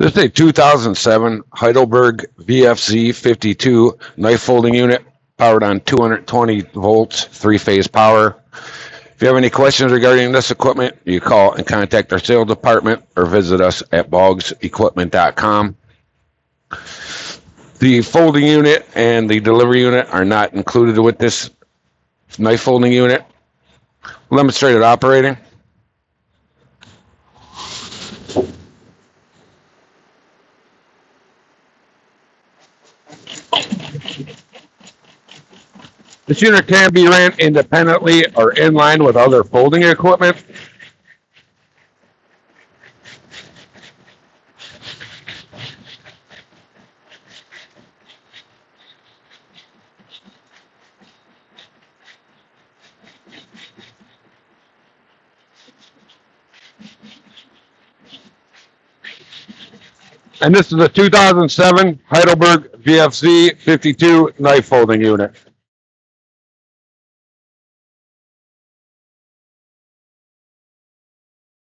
This is a 2007 Heidelberg VFZ 52 knife folding unit, powered on 220 volts, three-phase power. If you have any questions regarding this equipment, you call and contact our sales department or visit us at boggsequipment.com. The folding unit and the delivery unit are not included with this knife folding unit. We'll demonstrate it operating. This unit can be ran independently or in line with other folding equipment. And this is a 2007 Heidelberg VFZ 52 knife folding unit.